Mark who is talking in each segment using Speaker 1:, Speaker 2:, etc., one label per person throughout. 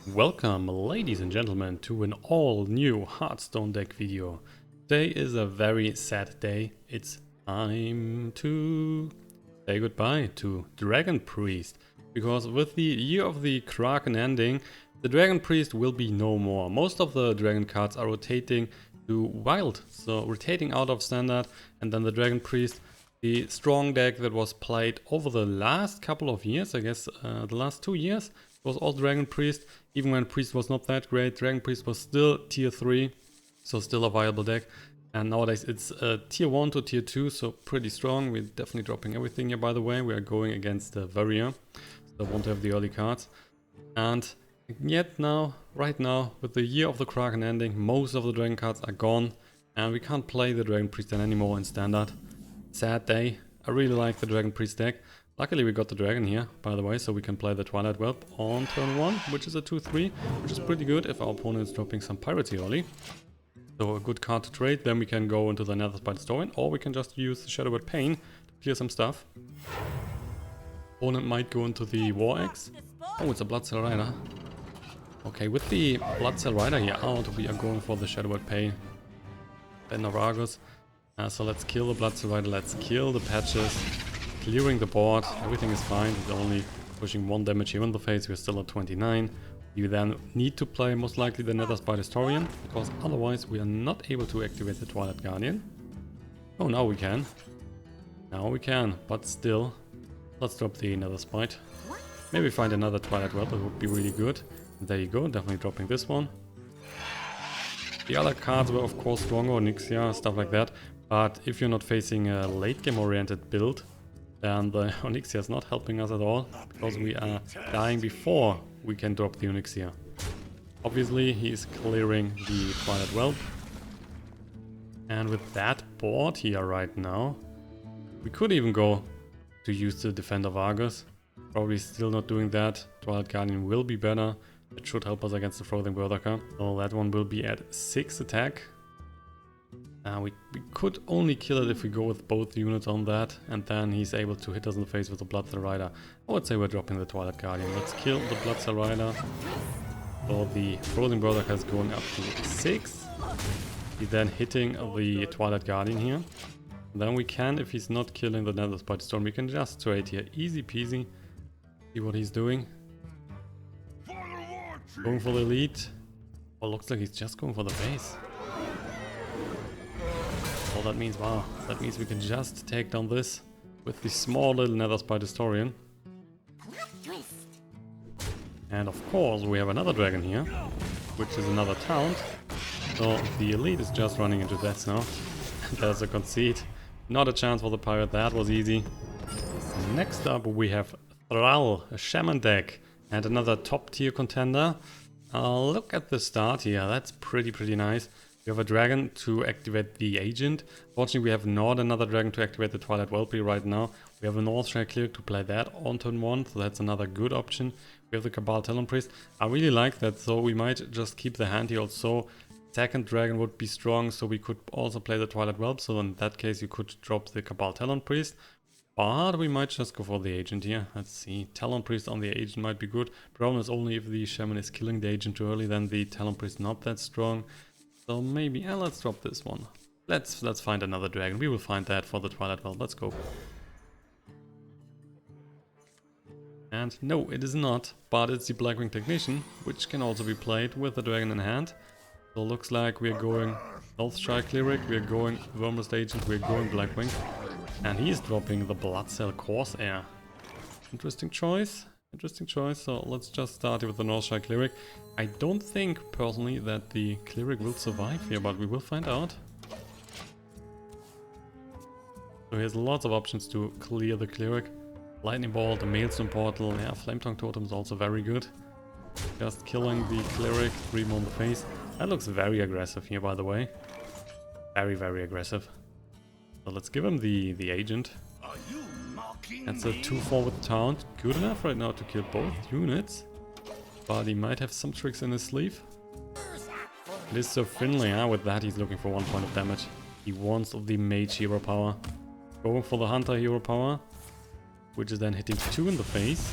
Speaker 1: Welcome, ladies and gentlemen, to an all-new Hearthstone deck video. Today is a very sad day. It's time to say goodbye to Drakonpriest, because with the Year of the Kraken ending, the Drakonpriest will be no more. Most of the Dragon cards are rotating to Wild, so rotating out of Standard, and then the Drakonpriest, the strong deck that was played over the last couple of years, I guess the last 2 years, was all Drakonpriest. Even when Priest was not that great, Drakonpriest was still tier 3, so still a viable deck. And nowadays it's tier 1 to tier 2, so pretty strong. We're definitely dropping everything here, by the way. We are going against the Warrior, so I want to have the early cards. And yet now, right now, with the Year of the Kraken ending, most of the Dragon cards are gone. And we can't play the Drakonpriest then anymore in Standard. Sad day. I really like the Drakonpriest deck. Luckily we got the dragon here, by the way, so we can play the Twilight Whelp on turn 1, which is a 2-3, which is pretty good if our opponent is dropping some piracy early. So a good card to trade, then we can go into the Netherspite Historian, or we can just use the Shadowword Pain to clear some stuff. Opponent might go into the War Axe. Oh, it's a Bloodcell Rider. Okay, with the Bloodcell Rider here out, we are going for the Shadowword Pain. Then Argus. So let's kill the Bloodcell Rider, let's kill the patches. Clearing the board, everything is fine, he's only pushing 1 damage here in the face, we're still at 29. You then need to play most likely the Netherspite Historian, because otherwise we are not able to activate the Twilight Guardian. Oh, now we can. Now we can, but still, let's drop the Netherspite. Maybe find another Twilight Whelp, that would be really good. And there you go, definitely dropping this one. The other cards were of course stronger, Onyxia, stuff like that, but if you're not facing a late game oriented build, and the Onyxia is not helping us at all, because we are dying before we can drop the Onyxia. Obviously, he is clearing the Twilight Whelp. And with that board here right now, we could even go to use the Defender Vargas. Probably still not doing that. Twilight Guardian will be better. It should help us against the Frozen Berserker. So that one will be at 6 attack. We could only kill it if we go with both units on that, and then he's able to hit us in the face with the Bloodcell Rider. I would say we're dropping the Twilight Guardian. Let's kill the Bloodcell Rider. So the Frozen Berserker is going up to 6. He's then hitting the Twilight Guardian here. And then we can, if he's not killing the Netherspite Storm, we can just trade here. Easy peasy. See what he's doing. Going for the elite. Oh, looks like he's just going for the base. Oh, that means, wow, that means we can just take down this with the small little Netherspite Historian. And of course we have another dragon here, which is another taunt. So the elite is just running into death now. There's a concede. Not a chance for the pirate, that was easy. Next up we have Thrall, a shaman deck, and another top tier contender. Look at the start here, that's pretty nice. We have a dragon to activate the agent. Fortunately, we have not another dragon to activate the Twilight Whelp right now. We have a Northshire Cleric to play that on turn 1, so that's another good option. We have the Kabal Talonpriest. I really like that, so we might just keep the hand here also. Second dragon would be strong, so we could also play the Twilight Whelp, so in that case you could drop the Kabal Talonpriest. But we might just go for the agent here. Let's see, Talonpriest on the agent might be good. Problem is only if the shaman is killing the agent too early, then the Talonpriest not that strong. So maybe, let's drop this one. Let's find another dragon. We will find that for the Twilight Whelp. Let's go. And no, it is not, but it's the Blackwing Technician, which can also be played with the dragon in hand. So looks like we are going Northshire Cleric, we are going Wyrmrest Agent, we are going Blackwing. And he is dropping the Bloodcell Corsair. Interesting choice. Interesting choice, so let's just start with the Northshire Cleric. I don't think, personally, that the Cleric will survive here, but we will find out. So he has lots of options to clear the Cleric. Lightning Bolt, the Maelstrom Portal, yeah, Flame Tongue Totem is also very good. Just killing the Cleric, 3 more on the face. That looks very aggressive here, by the way. Very aggressive. So let's give him the agent. That's a 2-4 with taunt. Good enough right now to kill both units. But he might have some tricks in his sleeve. It is so friendly, huh? With that he's looking for 1 point of damage. He wants the mage hero power. Going for the hunter hero power. Which is then hitting 2 in the face.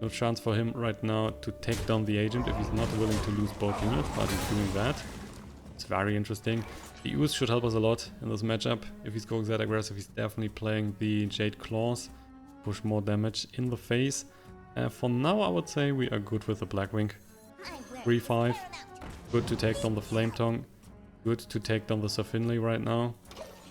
Speaker 1: No chance for him right now to take down the agent if he's not willing to lose both units, but he's doing that. It's very interesting. The Ooze should help us a lot in this matchup. If he's going that aggressive, he's definitely playing the Jade Claws. Push more damage in the face. For now, I would say we are good with the Blackwing. 3-5. Good to take down the Flame Tongue. Good to take down the Sir Finley right now.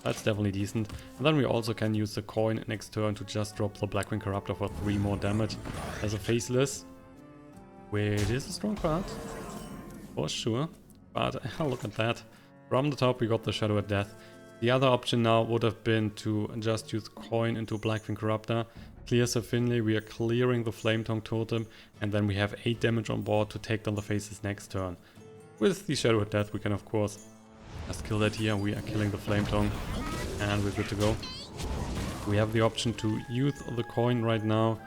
Speaker 1: That's definitely decent. And then we also can use the coin next turn to just drop the Blackwing Corruptor for 3 more damage as a faceless. Which is a strong card. For sure. But look at that. From the top we got the Shadow at Death. The other option now would have been to just use coin into Blackwing Corruptor. Clear Sir Finley, we are clearing the Flame Tongue Totem. And then we have 8 damage on board to take down the faces next turn. With the Shadow at Death we can of course just kill that here. We are killing the Flame Tongue. And we're good to go. We have the option to use the coin right now.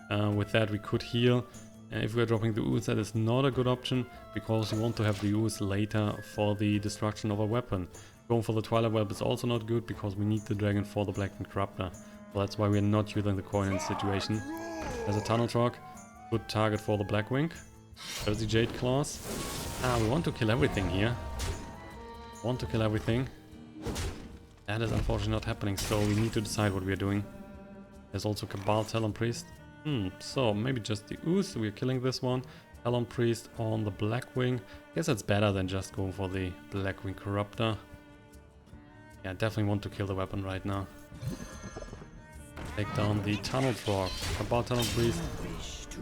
Speaker 1: With that we could heal. If we're dropping the Ooze, that is not a good option, because we want to have the Ooze later for the destruction of a weapon. Going for the Twilight Whelp is also not good, because we need the dragon for the Blackwing Corruptor. So that's why we're not using the coin in this situation. There's a Tunnel Truck, good target for the Blackwing. There's the Jade Claws. We want to kill everything here. Want to kill everything. That is unfortunately not happening, so we need to decide what we are doing. There's also Kabal Talonpriest. So maybe just the Ooze, we are killing this one. Talonpriest on the Blackwing. Guess that's better than just going for the Blackwing Corruptor. Yeah, definitely want to kill the weapon right now. Take down the Tunnel Frog. Kabal Talonpriest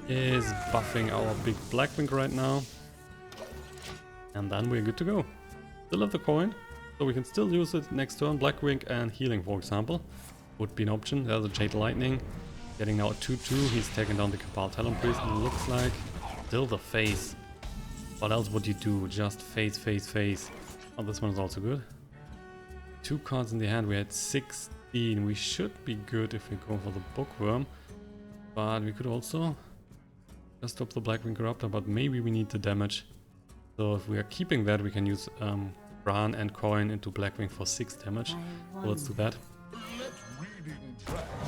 Speaker 1: is buffing our big Blackwing right now. And then we're good to go. Still have the coin, so we can still use it next turn. Blackwing and healing, for example, would be an option. There's a Jade Lightning. Getting now a 2-2, he's taking down the Kabal Talonpriest, and it looks like still the face. What else would you do? Just face. Oh, this one is also good. 2 cards in the hand, we had 16. We should be good if we go for the Bookworm. But we could also just stop the Blackwing Corruptor, but maybe we need the damage. So if we are keeping that, we can use Brann and coin into Blackwing for 6 damage. So let's do that.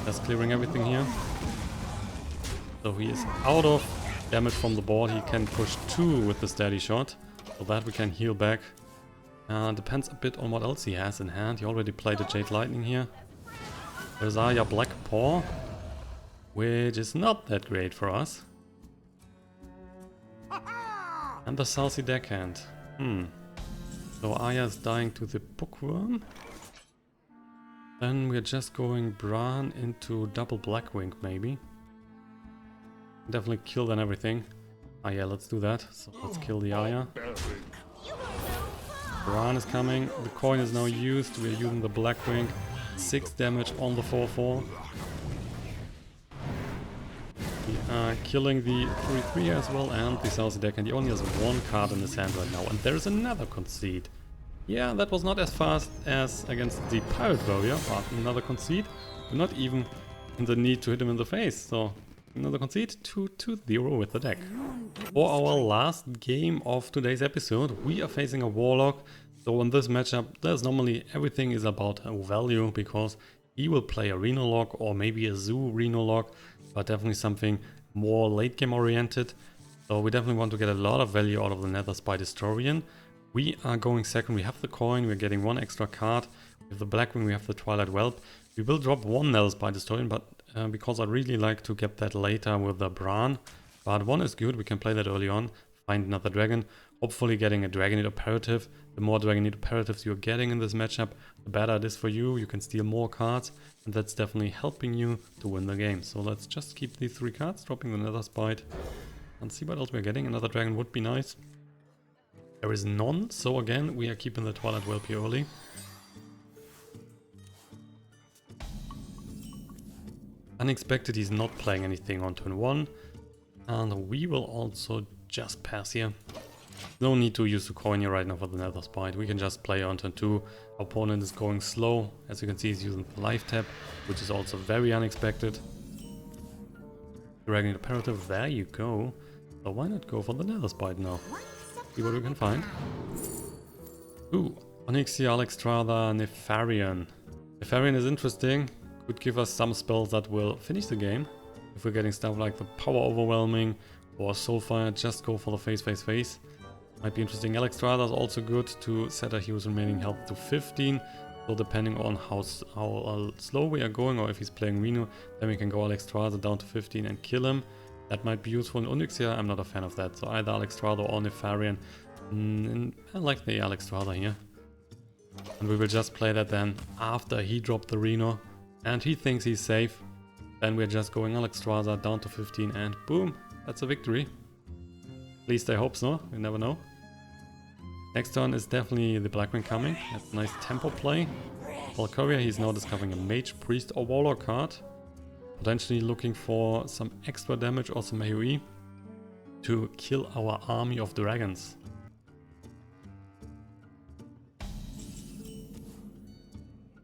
Speaker 1: Just clearing everything here. So he is out of damage from the board. He can push 2 with the steady shot. So that we can heal back. Depends a bit on what else he has in hand. He already played a Jade Lightning here. There's Aya Black Paw, which is not that great for us. And the Saucy Deckhand. So Aya's dying to the Bookworm. Then we're just going Brann into double Blackwing, maybe. Definitely kill then everything. Yeah, let's do that. So let's kill the Aya. Brann is coming. The coin is now used. We're using the Blackwing. 6 damage on the 4-4. We are killing the 3-3 as well, and the Saucy Deckhand. He only has 1 card in his hand right now. And there is another concede. Yeah, that was not as fast as against the Pirate Warrior, but another concede. We're not even in the need to hit him in the face, so another concede, 2-0 with the deck. For our last game of today's episode, we are facing a Warlock. So in this matchup, there's normally everything is about a value, because he will play a renolock or maybe a zoo renolock, but definitely something more late game oriented. So we definitely want to get a lot of value out of the Netherspite Historian. We are going second, we have the coin, we're getting 1 extra card. With the Blackwing we have the Twilight Whelp. We will drop 1 Netherspite Historian, but because I really like to get that later with the Brann. But 1 is good, we can play that early on, find another dragon. Hopefully getting a Drakonid Operative. The more Drakonid Operatives you're getting in this matchup, the better it is for you. You can steal more cards, and that's definitely helping you to win the game. So let's just keep these 3 cards, dropping the Netherspite, and see what else we're getting. Another dragon would be nice. There is none, so again, we are keeping the Twilight Whelp here early. Unexpected, he's not playing anything on turn 1. And we will also just pass here. No need to use the coin here right now for the Netherspite. We can just play on turn 2. Our opponent is going slow. As you can see, he's using the life tap, which is also very unexpected. Dragonid Operative, there you go. So why not go for the Netherspite now? See what we can find. Ooh, Onyxia Alexstrada Nefarian. Nefarian is interesting. Could give us some spells that will finish the game. If we're getting stuff like the Power Overwhelming or Soulfire, just go for the face. Might be interesting. Alexstrada is also good to set our hero's remaining health to 15. So depending on how slow we are going, or if he's playing Reno, then we can go Alexstrada down to 15 and kill him. That might be useful in Onyxia. I'm not a fan of that. So either Alexstrada or Nefarian. I like the Alexstrada here. And we will just play that then after he dropped the Reno and he thinks he's safe. Then we're just going Alexstrada down to 15 and boom, that's a victory. At least I hope so, you never know. Next turn is definitely the Blackwing coming. That's a nice tempo play. Valkyria, he's now discovering a Mage, Priest or Warlock card. Potentially looking for some extra damage or some AoE to kill our army of dragons.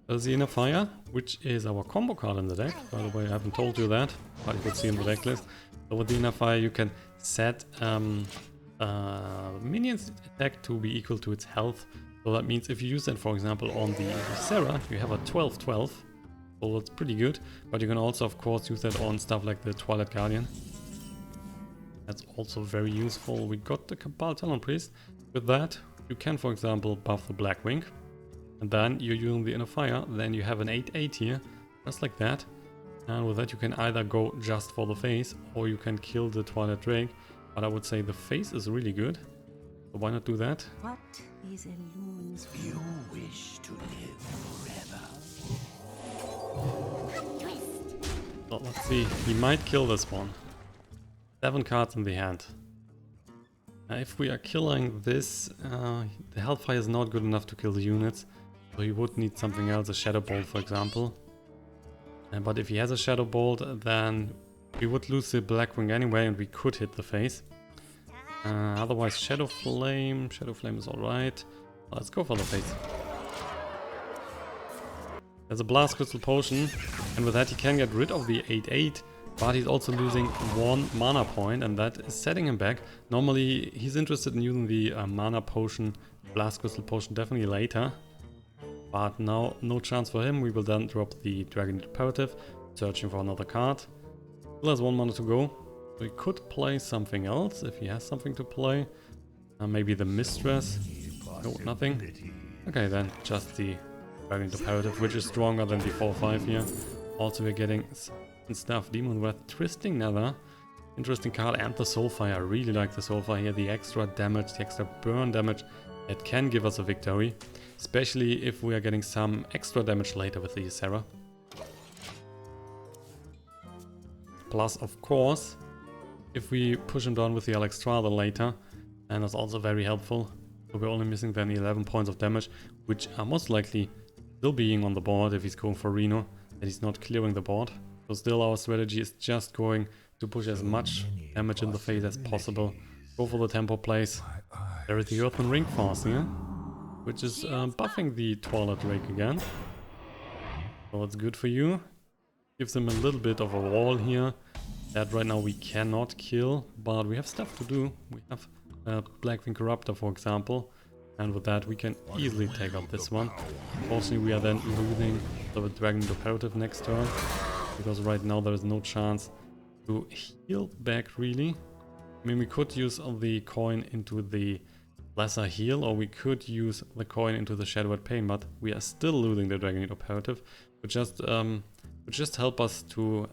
Speaker 1: There's the Inner Fire, which is our combo card in the deck. By the way, I haven't told you that, but you could see in the deck list. So with the Inner Fire you can set minion's attack to be equal to its health. So that means if you use that, for example, on the Ysera, you have a 12-12. So that's pretty good. But you can also, of course, use that on stuff like the Twilight Guardian. That's also very useful. We got the Kabal Talonpriest. With that, you can, for example, buff the Blackwing. And then you're using the Inner Fire, then you have an 8-8 here, just like that. And with that you can either go just for the face, or you can kill the Twilight Drake. But I would say the face is really good, so why not do that?
Speaker 2: What is Elun's you wish to live forever?
Speaker 1: So let's see, he might kill this one. 7 cards in the hand. If we are killing this, the Hellfire is not good enough to kill the units. So he would need something else, a Shadow Bolt for example. But if he has a Shadow Bolt, then we would lose the Blackwing anyway and we could hit the face. Otherwise Shadow Flame is alright. Let's go for the face. There's a Blast Crystal Potion, and with that he can get rid of the 8-8. But he's also losing 1 mana point, and that is setting him back. Normally he's interested in using the mana potion, Blast Crystal Potion definitely later. But now no chance for him. We will then drop the Drakonid Operative, searching for another card. Still has 1 mana to go. So he could play something else if he has something to play. Maybe the Mistress. No, nothing. Okay, then just the Drakonid Operative, which is stronger than the 4-5 here. Also we're getting stuff, Demon Wrath, Twisting Nether. Interesting card, and the Soulfire. I really like the Soulfire here. The extra damage, the extra burn damage. It can give us a victory. Especially if we are getting some extra damage later with the Ysera. Plus, of course, if we push him down with the Alexstrada later, and that's also very helpful. So we're only missing then 11 points of damage, which are most likely still being on the board if he's going for Reno, that he's not clearing the board. So still our strategy is just going to push as much damage in the face as possible. Go for the tempo plays. There is the Earthen Ring Fast here, which is buffing the Twilight Drake again. So that's good for you. Gives him a little bit of a wall here that right now we cannot kill, but we have stuff to do. We have Blackwing Corruptor, for example, and with that we can easily take out this one. Unfortunately we are then losing the Drakonid Operative next turn, because right now there is no chance to heal back really. I mean, we could use the coin into the lesser heal, or we could use the coin into the Shadowed Pain, but we are still losing the Drakonid Operative, which just help us to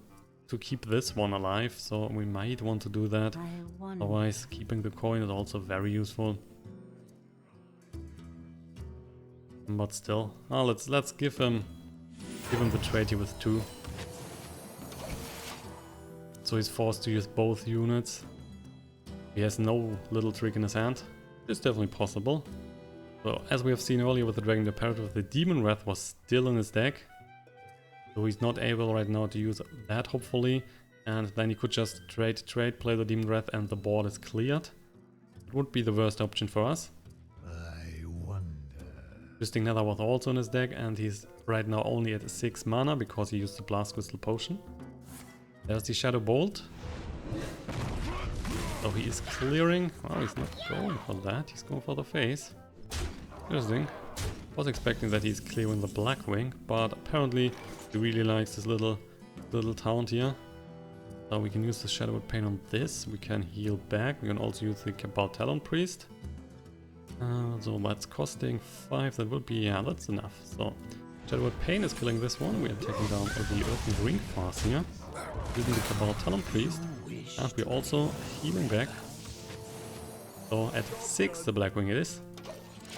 Speaker 1: keep this one alive, so we might want to do that. Otherwise, keeping the coin is also very useful. But still, let's give him the trade here with 2. So he's forced to use both units. He has no little trick in his hand. It's definitely possible. So as we have seen earlier with the Drakonid Operative, the Demon Wrath was still in his deck. So he's not able right now to use that, hopefully. And then he could just trade, play the Demon Wrath, and the board is cleared. It would be the worst option for us.
Speaker 2: I wonder.
Speaker 1: Twisting Nether was also in his deck, and he's right now only at 6 mana because he used the Blast Crystal Potion. There's the Shadow Bolt. So he is clearing. Oh, he's not going for that. He's going for the face. Interesting. Was expecting that he's clearing the Blackwing, but apparently he really likes this little taunt here. So we can use the Shadow Pain on this. We can heal back. We can also use the Kabal Talonpriest. So that's costing 5. That would be, yeah, that's enough. So Shadow Pain is killing this one. We are taking down the Earthen Ring fast here. Using the Kabal Talonpriest. And we're also healing back. So at 6 the Blackwing it is,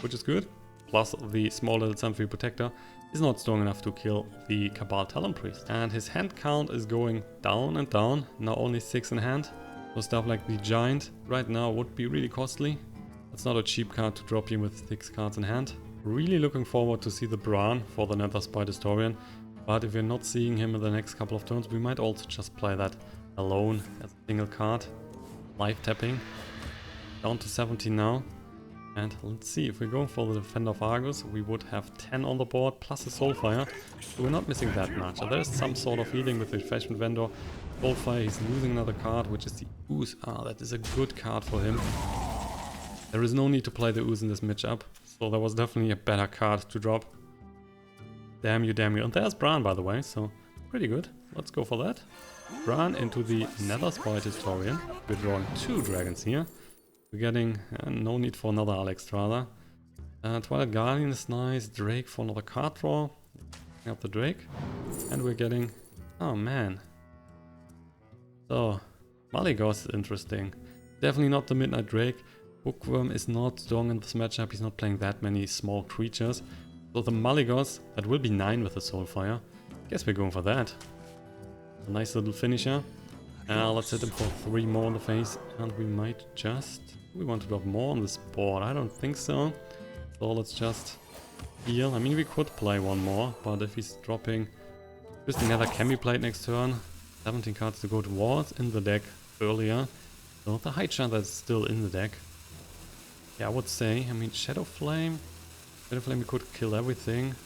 Speaker 1: which is good. Plus the small little Symphony Protector is not strong enough to kill the Kabal Talonpriest. And his hand count is going down and down. Now only 6 in hand. So stuff like the Giant right now would be really costly. It's not a cheap card to drop in with 6 cards in hand. Really looking forward to see the Brann for the Netherspite Historian. But if we're not seeing him in the next couple of turns, we might also just play that alone as a single card. Live tapping. Down to 17 now. And let's see, if we're going for the Defender of Argus, we would have 10 on the board plus a Soulfire. So we're not missing that much. So there's some sort of healing with the Refreshment Vendor. Soulfire, he's losing another card, which is the Ooze. Ah, that is a good card for him. There is no need to play the Ooze in this matchup. So there was definitely a better card to drop. Damn you, damn you. And there's Brann, by the way, so pretty good. Let's go for that. Brann into the Netherspite Historian. We're drawing 2 dragons here. We're getting no need for another Alexstrasza. Twilight Guardian is nice. Drake for another card draw. Picking up the Drake. And we're getting... Oh man. So, Malygos is interesting. Definitely not the Midnight Drake. Bookworm is not strong in this matchup. He's not playing that many small creatures. So the Malygos, that will be 9 with the Soulfire. Guess we're going for that. A nice little finisher. Let's hit him for 3 more in the face. And we might just... We want to drop more on this board. I don't think so. So let's just heal. I mean, we could play one more, but if he's dropping Twisting Nether can be played next turn. 17 cards to go towards in the deck earlier. So the high chance that's still in the deck. Yeah, I would say. I mean, Shadow Flame, we could kill everything.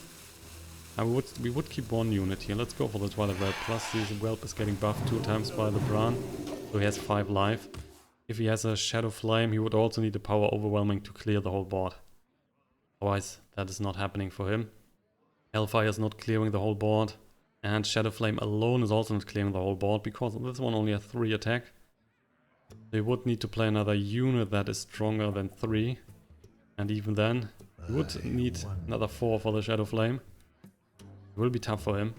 Speaker 1: We would keep 1 unit here. Let's go for the Twilight Whelp. Plus, the Whelp is getting buffed 2 times by the Brann, so he has 5 life. If he has a Shadow Flame, he would also need the Power Overwhelming to clear the whole board. Otherwise, that is not happening for him. Hellfire is not clearing the whole board. And Shadow Flame alone is also not clearing the whole board, because this one only has 3 attack. They would need to play another unit that is stronger than 3. And even then, he would need another 4 for the Shadow Flame. It will be tough for him.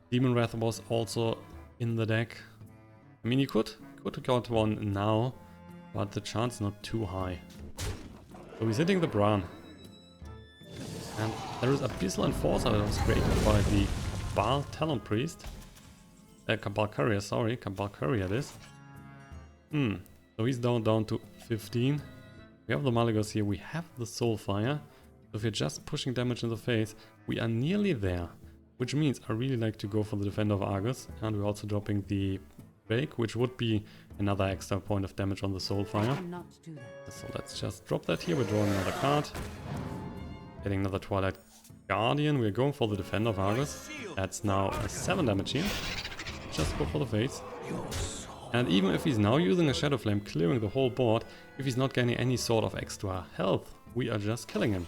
Speaker 1: Demon Wrath was also in the deck. I mean, he could got one now, but the chance is not too high. So he's hitting the Brann. And there is Abyssal Enforcer that was created by the Kabal Talonpriest. Kabal Courier, sorry, Kabal Courier it is. So he's down to 15. We have the Malygos here, we have the Soulfire. So if you're just pushing damage in the face, we are nearly there. Which means I really like to go for the Defender of Argus. And we're also dropping the Drake, which would be another extra point of damage on the Soulfire. So let's just drop that here. We're drawing another card. Getting another Twilight Guardian. We're going for the Defender of Argus. That's now a 7 damage here. Just go for the face. And even if he's now using a Shadow Flame, clearing the whole board, if he's not getting any sort of extra health, we are just killing him.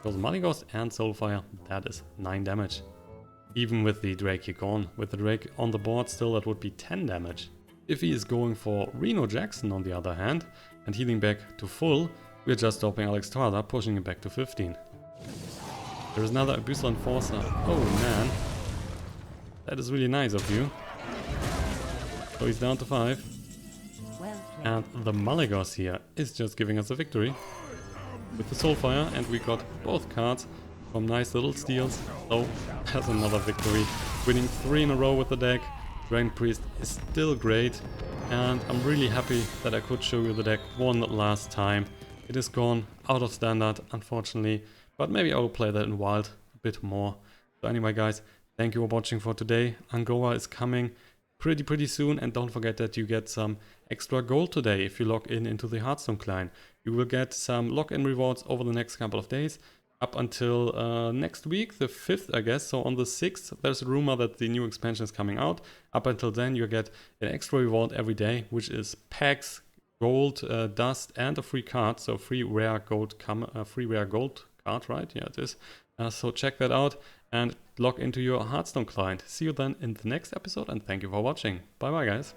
Speaker 1: Because Malygos and Soulfire, that is 9 damage. Even with the Drake here gone. With the Drake on the board still, that would be 10 damage. If he is going for Reno Jackson on the other hand, and healing back to full, we're just stopping Alexstrasza, pushing him back to 15. There is another Abyssal Enforcer. Oh man. That is really nice of you. So he's down to 5. And the Malygos here is just giving us a victory. With the Soulfire, and we got both cards from nice little steals. So that's another victory. Winning 3 in a row with the deck. Drakonid Priest is still great. And I'm really happy that I could show you the deck one last time. It is gone out of standard, unfortunately. But maybe I will play that in wild a bit more. So anyway guys, thank you for watching for today. Angora is coming pretty soon, and don't forget that you get some extra gold today if you log in into the Hearthstone client. You will get some login rewards over the next couple of days up until next week, the 5th I guess. So on the 6th there's a rumor that the new expansion is coming out. Up until then you get an extra reward every day, which is packs, gold, dust, and a free card. So free rare gold card, right? Yeah, it is. So check that out, and log into your Hearthstone client. See you then in the next episode and thank you for watching. Bye bye guys.